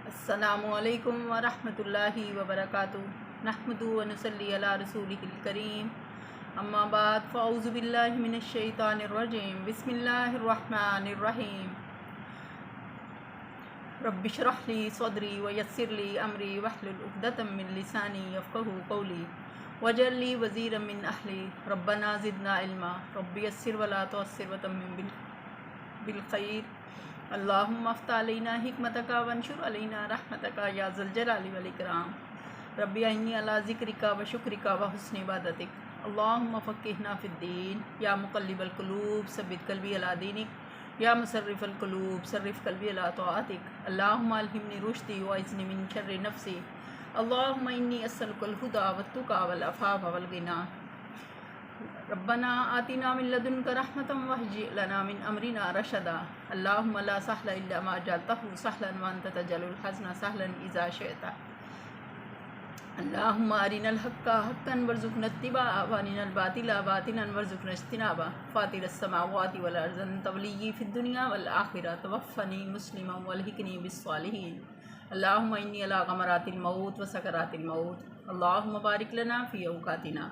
السلام علیکم ورحمۃ اللہ وبرکاتہ نحمدہ و نصلی علی رسولہ الکریم اما بعد فاعوذ باللہ من الشیطان الرجیم بسم اللہ الرحمن الرحیم رب اشرح لی صدری ویسر لی امری واحلل عقدۃ من لسانی یفقہوا قولی واجعل لی وزیرا من اہلی ربنا زدنا علما رب یسر ولا تعسر وتمم بالخیر اللہم افتح علینا حکمتک وانشر علینا رحمتک یا ذا الجلال والاکرام رب اعنی علی ذکرک و شکرک و حسن عبادتک اللہم فقہنا فی الدین یا مقلب القلوب ثبت قلبی علی دینک یا مصرف القلوب صرف قلبی علی طاعتک اللہم الہمنی رشدی واعذنی من شر نفسی اللہم انی اسألک الہدی والتقی والعفاف والغنی ربنا آتنا من لدنک رحمتا وہیئ لنا من امرنا رشدا اللہم لا سہل الا ما جعلتہ سہلا وانت تجعل الحزن سہلا اذا شئت اللہم ارنا الحق حقا وارزقنا اتباعہ وارنا الباطل باطلا وارزقنا اجتنابہ فاطر السماوات والارض انت ولی فی الدنیا والآخرہ توفنی مسلما والحقنی بالصالحین اللہم انی علی غمرات الموت وسکرات الموت اللہم بارک لنا فی اوقاتنا۔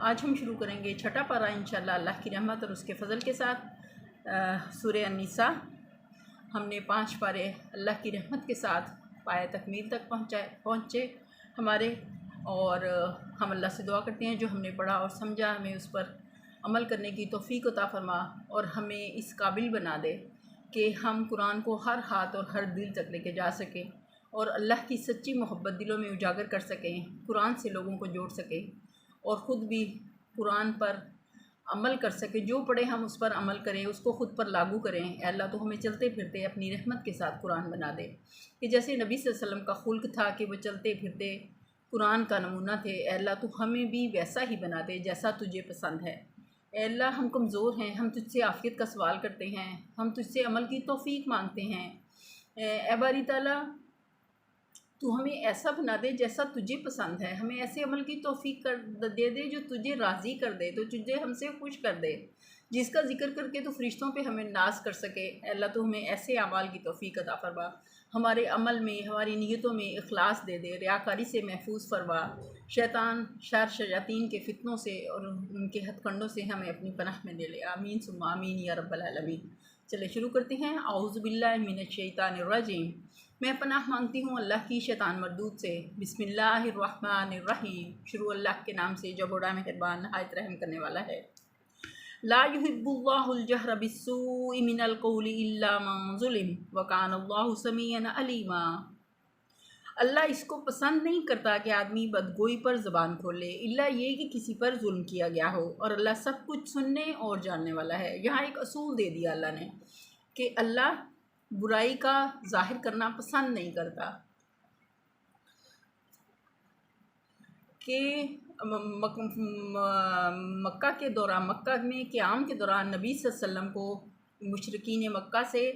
آج ہم شروع کریں گے چھٹا پارہ انشاءاللہ اللہ کی رحمت اور اس کے فضل کے ساتھ سورہ النساء۔ ہم نے 5 پارے اللہ کی رحمت کے ساتھ پایہ تکمیل تک پہنچے ہمارے، اور ہم اللہ سے دعا کرتے ہیں جو ہم نے پڑھا اور سمجھا ہمیں اس پر عمل کرنے کی توفیق عطا فرما، اور ہمیں اس قابل بنا دے کہ ہم قرآن کو ہر ہاتھ اور ہر دل تک لے کے جا سکیں اور اللہ کی سچی محبت دلوں میں اجاگر کر سکیں، قرآن سے لوگوں کو جوڑ سکیں اور خود بھی قرآن پر عمل کر سکے۔ جو پڑھے ہم اس پر عمل کریں، اس کو خود پر لاگو کریں۔ اے اللہ تو ہمیں چلتے پھرتے اپنی رحمت کے ساتھ قرآن بنا دے، کہ جیسے نبی صلی اللہ علیہ وسلم کا خلق تھا کہ وہ چلتے پھرتے قرآن کا نمونہ تھے، اے اللہ تو ہمیں بھی ویسا ہی بنا دے جیسا تجھے پسند ہے۔ اے اللہ ہم کمزور ہیں، ہم تجھ سے عافیت کا سوال کرتے ہیں، ہم تجھ سے عمل کی توفیق مانگتے ہیں۔ اے باری تعالیٰ تو ہمیں ایسا بنا دے جیسا تجھے پسند ہے، ہمیں ایسے عمل کی توفیق دے دے جو تجھے راضی کر دے، تو تجھے ہم سے خوش کر دے، جس کا ذکر کر کے تو فرشتوں پہ ہمیں ناز کر سکے۔ اے اللہ تو ہمیں ایسے اعمال کی توفیق عطا فرما، ہمارے عمل میں ہماری نیتوں میں اخلاص دے دے، ریاکاری سے محفوظ فرما، شیاطین کے فتنوں سے اور ان کے ہتھ کنڈوں سے ہمیں اپنی پناہ میں لے لے، آمین ثم آمین یا رب العالمین۔ چلے شروع کرتے ہیں۔ اعوذ باللہ من الشیطان الرجیم، میں پناہ مانگتی ہوں اللہ کی شیطان مردود سے۔ بسم اللہ الرحمن الرحیم، شروع اللہ کے نام سے جو بڑا مہربان نہایت رحم کرنے والا ہے۔ لا يحب اللہ الجہر بالسوء من القول الا من ظلم وکان اللہ سمیعا علیما۔ اللہ اس کو پسند نہیں کرتا کہ آدمی بدگوئی پر زبان کھولے، الا یہ کہ کسی پر ظلم کیا گیا ہو، اور اللہ سب کچھ سننے اور جاننے والا ہے۔ یہاں ایک اصول دے دیا اللہ نے کہ اللہ برائی کا ظاہر کرنا پسند نہیں کرتا، کہ مکہ کے دوران، مکہ میں قیام کے دوران نبی صلی اللہ علیہ وسلم کو مشرکین مکہ سے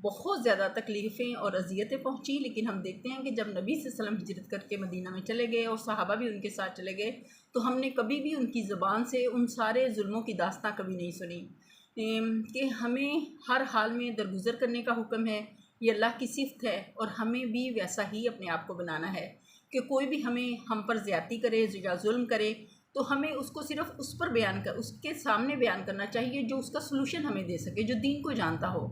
بہت زیادہ تکلیفیں اور اذیتیں پہنچی، لیکن ہم دیکھتے ہیں کہ جب نبی صلی اللہ علیہ وسلم ہجرت کر کے مدینہ میں چلے گئے اور صحابہ بھی ان کے ساتھ چلے گئے، تو ہم نے کبھی بھی ان کی زبان سے ان سارے ظلموں کی داستان کبھی نہیں سنی، کہ ہمیں ہر حال میں درگزر کرنے کا حکم ہے۔ یہ اللہ کی صفت ہے، اور ہمیں بھی ویسا ہی اپنے آپ کو بنانا ہے کہ کوئی بھی ہم پر زیادتی کرے یا ظلم کرے تو ہمیں اس کو صرف اس پر اس کے سامنے بیان کرنا چاہیے جو اس کا سلوشن ہمیں دے سکے، جو دین کو جانتا ہو۔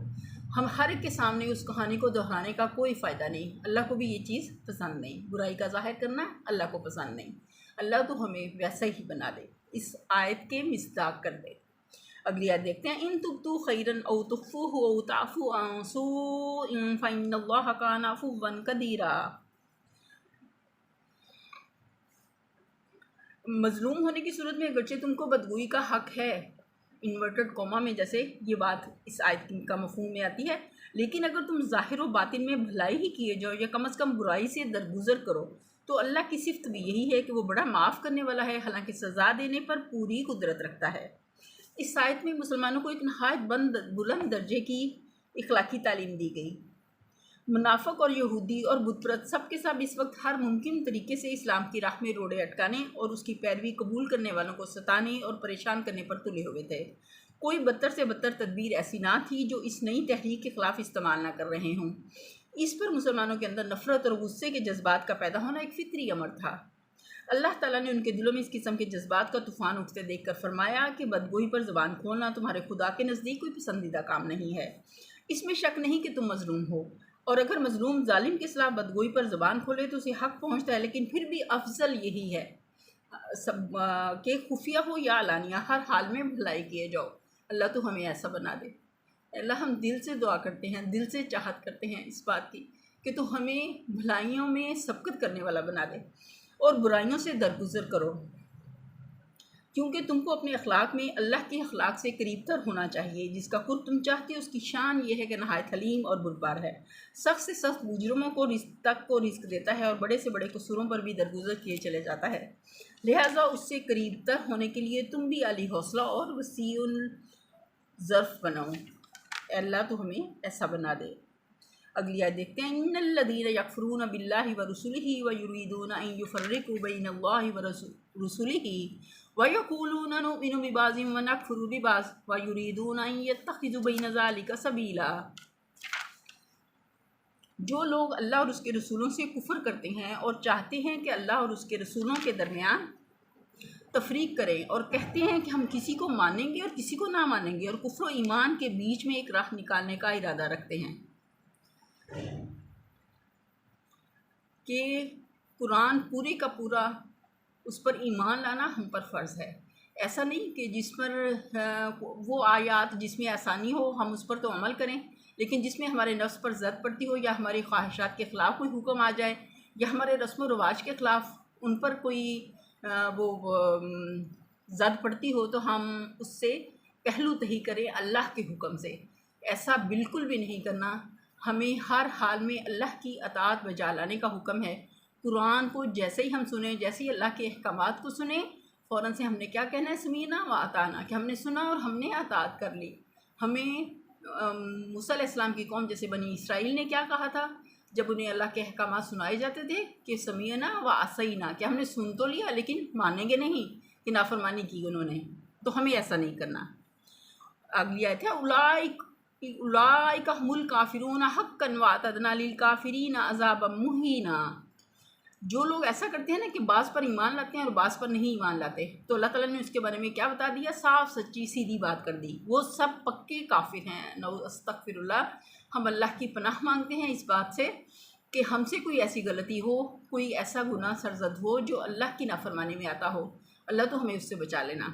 ہم ہر ایک کے سامنے اس کہانی کو دہرانے کا کوئی فائدہ نہیں، اللہ کو بھی یہ چیز پسند نہیں، برائی کا ظاہر کرنا اللہ کو پسند نہیں۔ اللہ تو ہمیں ویسا ہی بنا دے، اس آیت کے مصداق کر دے۔ اگلی آیت دیکھتے ہیں۔ ان تبدوا خیرا او تخفوہ او تعفوا عن سوء فإن اللہ کان عفوا قدیرا۔ مظلوم ہونے کی صورت میں اگرچہ تم کو بدگوئی کا حق ہے، انورٹڈ کوما میں جیسے یہ بات اس آیت کا مفہوم میں آتی ہے، لیکن اگر تم ظاہر و باطن میں بھلائی ہی کیے جاؤ یا کم از کم برائی سے درگزر کرو، تو اللہ کی صفت بھی یہی ہے کہ وہ بڑا معاف کرنے والا ہے، حالانکہ سزا دینے پر پوری قدرت رکھتا ہے۔ اس آیت میں مسلمانوں کو ایک نہایت بلند درجے کی اخلاقی تعلیم دی گئی۔ منافق اور یہودی اور بت پرست سب کے سب اس وقت ہر ممکن طریقے سے اسلام کی راہ میں روڑے اٹکانے اور اس کی پیروی قبول کرنے والوں کو ستانے اور پریشان کرنے پر تلے ہوئے تھے۔ کوئی بدتر سے بدتر تدبیر ایسی نہ تھی جو اس نئی تحریک کے خلاف استعمال نہ کر رہے ہوں۔ اس پر مسلمانوں کے اندر نفرت اور غصے کے جذبات کا پیدا ہونا ایک فطری امر تھا۔ اللہ تعالیٰ نے ان کے دلوں میں اس قسم کے جذبات کا طوفان اٹھتے دیکھ کر فرمایا کہ بدگوئی پر زبان کھولنا تمہارے خدا کے نزدیک کوئی پسندیدہ کام نہیں ہے۔ اس میں شک نہیں کہ تم مظلوم ہو، اور اگر مظلوم ظالم کے خلاف بدگوئی پر زبان کھولے تو اسے حق پہنچتا ہے، لیکن پھر بھی افضل یہی ہے کہ خفیہ ہو یا علانیہ ہر حال میں بھلائی کیے جاؤ۔ اللہ تو ہمیں ایسا بنا دے۔ اللہ ہم دل سے دعا کرتے ہیں، دل سے چاہت کرتے ہیں اس بات کی کہ تو ہمیں بھلائیوں میں سبقت کرنے والا بنا دے اور برائیوں سے درگزر کرو، کیونکہ تم کو اپنے اخلاق میں اللہ کے اخلاق سے قریب تر ہونا چاہیے۔ جس کا قرب تم چاہتے ہو اس کی شان یہ ہے کہ نہایت حلیم اور بردبار ہے، سخت سے سخت مجرموں کو رزق دیتا ہے اور بڑے سے بڑے قصوروں پر بھی درگزر کیے چلے جاتا ہے۔ لہٰذا اس سے قریب تر ہونے کے لیے تم بھی عالی حوصلہ اور وسیع الظرف بنو۔ اے اللہ تو ہمیں ایسا بنا دے۔ اگلی آیت دیکھتے ہیں، ان الذین یکفرون باللہ ورسلہ ویریدون ان یفرقوا بین اللہ ورسلہ ویقولون نؤمن ببعض ونکفر ببعض ویریدون ان یتخذوا بین ذلک سبیلا۔ جو لوگ اللہ اور اس کے رسولوں سے کفر کرتے ہیں اور چاہتے ہیں کہ اللہ اور اس کے رسولوں کے درمیان تفریق کریں اور کہتے ہیں کہ ہم کسی کو مانیں گے اور کسی کو نہ مانیں گے اور کفر و ایمان کے بیچ میں ایک راہ نکالنے کا ارادہ رکھتے ہیں کہ قرآن پورے کا پورا اس پر ایمان لانا ہم پر فرض ہے۔ ایسا نہیں کہ جس پر وہ آیات جس میں آسانی ہو ہم اس پر تو عمل کریں، لیکن جس میں ہمارے نفس پر زد پڑتی ہو یا ہماری خواہشات کے خلاف کوئی حکم آ جائے یا ہمارے رسم و رواج کے خلاف ان پر کوئی زد پڑتی ہو تو ہم اس سے پہلو تہی کریں اللہ کے حکم سے۔ ایسا بالکل بھی نہیں کرنا۔ ہمیں ہر حال میں اللہ کی اطاعت بجا لانے کا حکم ہے۔ قرآن کو جیسے ہی ہم سنیں، جیسے ہی اللہ کے احکامات کو سنیں، فوراً سے ہم نے کیا کہنا ہے؟ سمینا و اطعنا، کہ ہم نے سنا اور ہم نے اطاعت کر لی۔ ہمیں موسیٰ علیہ السلام کی قوم جیسے بنی اسرائیل نے کیا کہا تھا جب انہیں اللہ کے احکامات سنائے جاتے تھے کہ سمینا و عصینا، کہ ہم نے سن تو لیا لیکن مانیں گے نہیں، کہ نافرمانی کی انہوں نے، تو ہمیں ایسا نہیں کرنا۔ اگلی آیت ہے، اولئک هم الکافرون حقا واعتدنا للکافرین عذابا مہینا۔ جو لوگ ایسا کرتے ہیں نا کہ بعض پر ایمان لاتے ہیں اور بعض پر نہیں ایمان لاتے، تو اللہ تعالیٰ نے اس کے بارے میں کیا بتا دیا؟ صاف سچی سیدھی بات کر دی، وہ سب پکے کافر ہیں۔ استغفر اللہ، ہم اللہ کی پناہ مانگتے ہیں اس بات سے کہ ہم سے کوئی ایسی غلطی ہو، کوئی ایسا گناہ سرزد ہو جو اللہ کی نافرمانی میں آتا ہو، اللہ تو ہمیں اس سے بچا لینا۔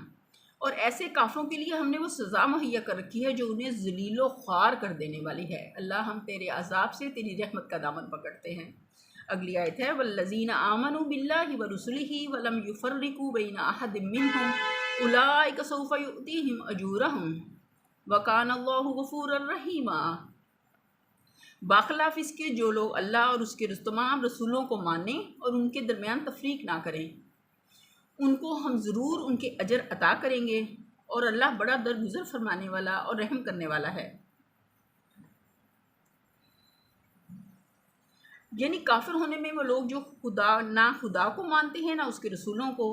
اور ایسے کافروں کے لیے ہم نے وہ سزا مہیا کر رکھی ہے جو انہیں ذلیل و خوار کر دینے والی ہے۔ اللہ ہم تیرے عذاب سے تیری رحمت کا دامن پکڑتے ہیں۔ اگلی آیت ہے، والذین آمنوا باللہ ورسلہ ولم یفرقوا بین احد منہم اولئک سوف یؤتیہم اجورہم وکان اللہ غفورا رحیما۔ باخلاف اس کے جو لوگ اللہ اور اس کے تمام رسولوں کو مانیں اور ان کے درمیان تفریق نہ کریں، ان کو ہم ضرور ان کے اجر عطا کریں گے، اور اللہ بڑا درگزر فرمانے والا اور رحم کرنے والا ہے۔ یعنی کافر ہونے میں وہ لوگ جو نہ خدا کو مانتے ہیں نہ اس کے رسولوں کو،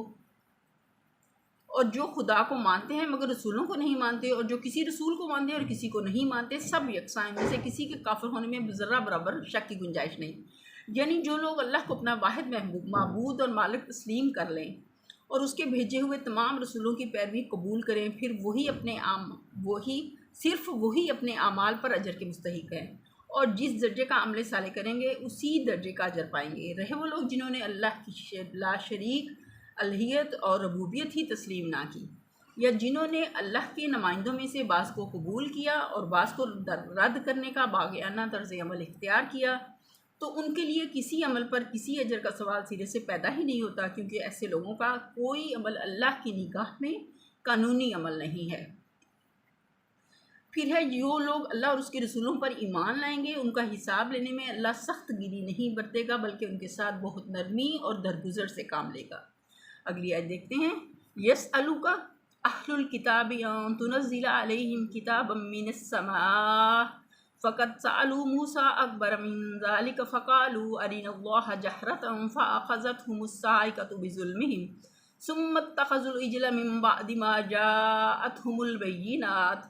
اور جو خدا کو مانتے ہیں مگر رسولوں کو نہیں مانتے، اور جو کسی رسول کو مانتے ہیں اور کسی کو نہیں مانتے، سب یکساں ہیں، جیسے کسی کے کافر ہونے میں ذرہ برابر شک کی گنجائش نہیں۔ یعنی جو لوگ اللہ کو اپنا واحد معبود اور مالک تسلیم کر لیں اور اس کے بھیجے ہوئے تمام رسولوں کی پیروی قبول کریں، پھر صرف وہی اپنے اعمال پر اجر کے مستحق ہیں، اور جس درجے کا عمل صالح کریں گے اسی درجے کا اجر پائیں گے۔ رہے وہ لوگ جنہوں نے اللہ کی لا شریک الہیت اور ربوبیت ہی تسلیم نہ کی، یا جنہوں نے اللہ کے نمائندوں میں سے بعض کو قبول کیا اور بعض کو رد کرنے کا باغیانہ طرز عمل اختیار کیا، تو ان کے لیے کسی عمل پر کسی اجر کا سوال سرے سے پیدا ہی نہیں ہوتا، کیونکہ ایسے لوگوں کا کوئی عمل اللہ کی نگاہ میں قانونی عمل نہیں ہے۔ پھر ہے، جو لوگ اللہ اور اس کے رسولوں پر ایمان لائیں گے ان کا حساب لینے میں اللہ سخت گیری نہیں برتے گا، بلکہ ان کے ساتھ بہت نرمی اور درگزر سے کام لے گا۔ اگلی آیت دیکھتے ہیں، یسألک اہل الکتاب ان تنزل علیہم کتابا من السماء فقد سألوا موسیٰ اکبر من ذلک فقالوا ارنا اللہ جہرۃ فأخذتہم الصاعقۃ بظلمہم ثم اتخذوا العجل من بعد ما جاءتہم البینات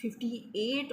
58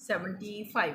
75।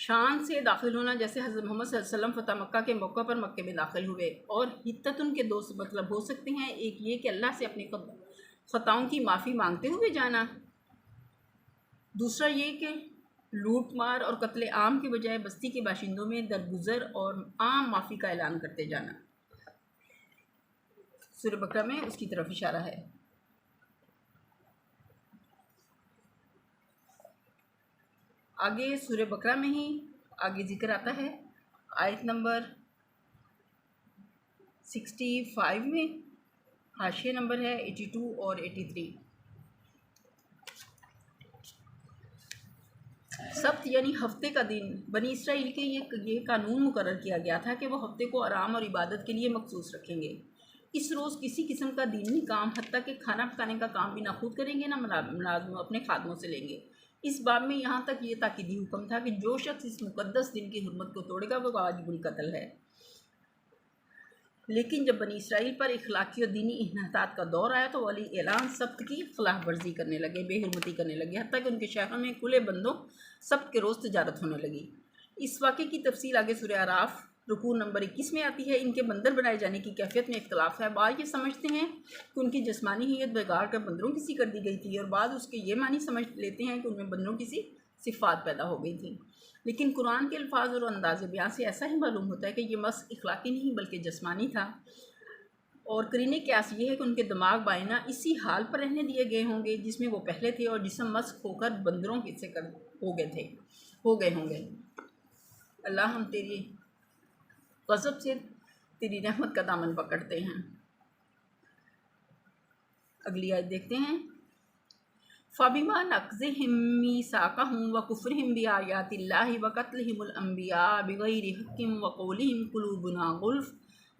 شان سے داخل ہونا، جیسے حضرت محمد صلی اللہ علیہ وسلم فتح مکہ کے موقع پر مکے میں داخل ہوئے، اور حتت ان کے دو مطلب ہو سکتے ہیں، ایک یہ کہ اللہ سے اپنی خطاؤں کی معافی مانگتے ہوئے جانا، دوسرا یہ کہ لوٹ مار اور قتل عام کے بجائے بستی کے باشندوں میں درگزر اور عام معافی کا اعلان کرتے جانا۔ سورہ بقرہ میں اس کی طرف اشارہ ہے۔ آگے سورہ بقرہ میں ہی آگے ذکر آتا ہے، آیت نمبر 65 میں، حاشیہ نمبر ہے 82 اور 83۔ سبت یعنی ہفتے کا دن بنی اسرائیل کے یہ قانون مقرر کیا گیا تھا کہ وہ ہفتے کو آرام اور عبادت کے لیے مخصوص رکھیں گے۔ اس روز کسی قسم کا دینی کام حتیٰ کہ کھانا پکانے کا کام بھی نہ خود کریں گے، نہ ملازم اپنے خادموں سے لیں گے۔ اس باب میں یہاں تک یہ تاکیدی حکم تھا کہ جو شخص اس مقدس دن کی حرمت کو توڑے گا وہ واجب القتل ہے۔ لیکن جب بنی اسرائیل پر اخلاقی اور دینی انحطاط کا دور آیا تو ولی اعلان سبت کی خلاف ورزی کرنے لگے، بے حرمتی کرنے لگے، حتیٰ کہ ان کے شہروں میں کھلے بندوں سبت کے روز تجارت ہونے لگی۔ اس واقعے کی تفصیل آگے سورہ اعراف رکوع نمبر 21 میں آتی ہے۔ ان کے بندر بنائے جانے کی کیفیت میں اختلاف ہے۔ بعض یہ سمجھتے ہیں کہ ان کی جسمانی ہیئت بگاڑ کر بندروں کی سی کر دی گئی تھی، اور بعض اس کے یہ معنی سمجھ لیتے ہیں کہ ان میں بندروں کی سی صفات پیدا ہو گئی تھیں۔ لیکن قرآن کے الفاظ اور انداز بیان سے ایسا ہی معلوم ہوتا ہے کہ یہ مسخ اخلاقی نہیں بلکہ جسمانی تھا، اور قرینہ قیاس یہ ہے کہ ان کے دماغ بائنا اسی حال پر رہنے دیے گئے ہوں گے جس میں وہ پہلے تھے، اور جسم مسخ ہو کر بندروں کے سے ہو گئے ہوں گے۔ اللہ ہم تیری غضب سے تیری رحمت کا دامن پکڑتے ہیں۔ اگلی آیت دیکھتے ہیں، فَبِمَا نَقْضِهِم مِّيثَاقَهُمْ وَكُفْرِهِم بِآيَاتِ اللَّهِ وَقَتْلِهِمُ الْأَنبِيَاءَ بِغَيْرِ حَقٍّ وَقَوْلِهِمْ قُلُوبُنَا غُلْفٌ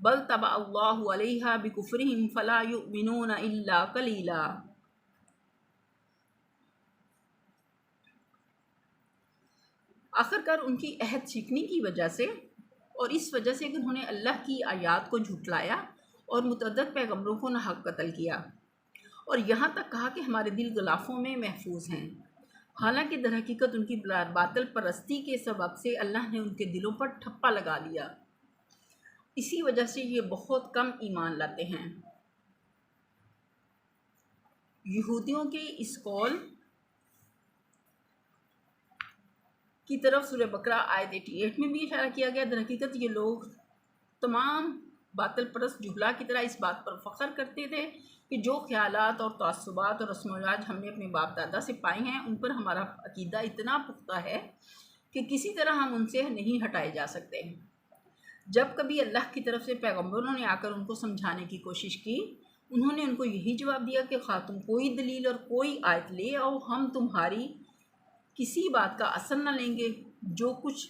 بَلْ طَبَعَ اللَّهُ عَلَيْهَا بِكُفْرِهِمْ فَلَا يُؤْمِنُونَ إِلَّا قَلِيلًا۔ آخرکار ان کی عہد شکنی کی وجہ سے اور اس وجہ سے کہ انہوں نے اللہ کی آیات کو جھٹلایا اور متعدد پیغمبروں کو ناحق قتل کیا، اور یہاں تک کہا کہ ہمارے دل غلافوں میں محفوظ ہیں، حالانکہ در حقیقت ان کی باطل پرستی کے سبب سے اللہ نے ان کے دلوں پر ٹھپا لگا لیا، اسی وجہ سے یہ بہت کم ایمان لاتے ہیں۔ یہودیوں کے اس قول کی طرف سورہ بقرہ آیت 88 میں بھی اشارہ کیا گیا۔ در حقیقت یہ لوگ تمام باطل پرست جہلا کی طرح اس بات پر فخر کرتے تھے کہ جو خیالات اور تعصبات اور رسم و رواج ہم نے اپنے باپ دادا سے پائے ہیں ان پر ہمارا عقیدہ اتنا پختہ ہے کہ کسی طرح ہم ان سے نہیں ہٹائے جا سکتے۔ جب کبھی اللہ کی طرف سے پیغمبروں نے آ کر ان کو سمجھانے کی کوشش کی، انہوں نے ان کو یہی جواب دیا کہ خواہ تم کوئی دلیل اور کوئی آیت لے آؤ، ہم تمہاری کسی بات کا اثر نہ لیں گے، جو کچھ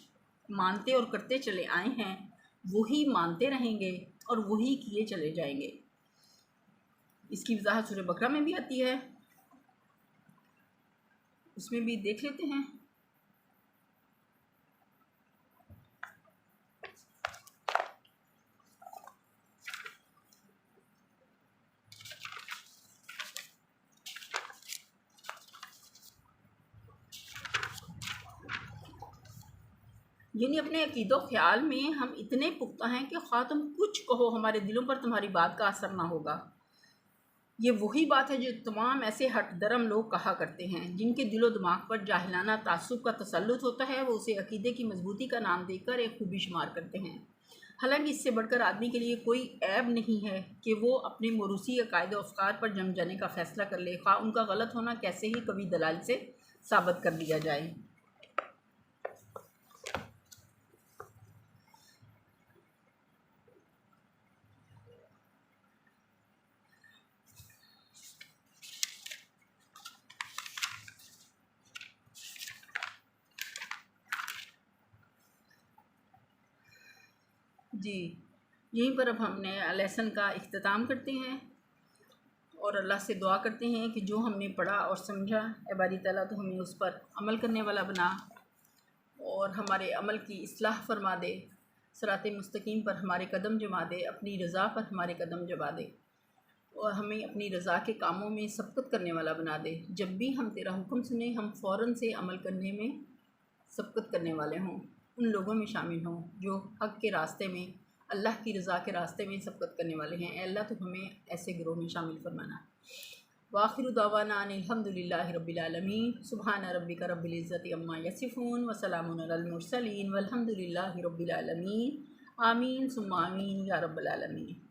مانتے اور کرتے چلے آئے ہیں وہی مانتے رہیں گے اور وہی کیے چلے جائیں گے۔ اس کی وضاحت سورہ بقرہ میں بھی آتی ہے، اس میں بھی دیکھ لیتے ہیں۔ یعنی اپنے عقید و خیال میں ہم اتنے پختہ ہیں کہ خواہ تم کچھ کہو ہمارے دلوں پر تمہاری بات کا اثر نہ ہوگا۔ یہ وہی بات ہے جو تمام ایسے ہٹ درم لوگ کہا کرتے ہیں جن کے دل و دماغ پر جاہلانہ تعصب کا تسلط ہوتا ہے، وہ اسے عقیدے کی مضبوطی کا نام دے کر ایک خوبی شمار کرتے ہیں، حالانکہ اس سے بڑھ کر آدمی کے لیے کوئی عیب نہیں ہے کہ وہ اپنے موروثی عقائد و افکار پر جم جانے کا فیصلہ کر لے، خواہ ان کا غلط ہونا کیسے ہی کبھی دلائل سے ثابت کر دیا جائے۔ جی یہیں پر اب ہم نے لیسن کا اختتام کرتے ہیں اور اللہ سے دعا کرتے ہیں کہ جو ہم نے پڑھا اور سمجھا اے باری تعالیٰ تو ہمیں اس پر عمل کرنے والا بنا اور ہمارے عمل کی اصلاح فرما دے، صراط مستقیم پر ہمارے قدم جما دے، اپنی رضا پر ہمارے قدم جما دے اور ہمیں اپنی رضا کے کاموں میں سبقت کرنے والا بنا دے۔ جب بھی ہم تیرا حکم سنیں ہم فوراً سے عمل کرنے میں سبقت کرنے والے ہوں، ان لوگوں میں شامل ہوں جو حق کے راستے میں، اللہ کی رضا کے راستے میں سبقت کرنے والے ہیں۔ اے اللہ تو ہمیں ایسے گروہ میں شامل فرمانا۔ وآخر دعوانا ان الحمد للہ رب العالمین۔ سبحان ربک رب العزت عما یصفون وسلام علی المرسلین والحمد للہ رب العالمین۔ آمین ثم آمین یا رب العالمین۔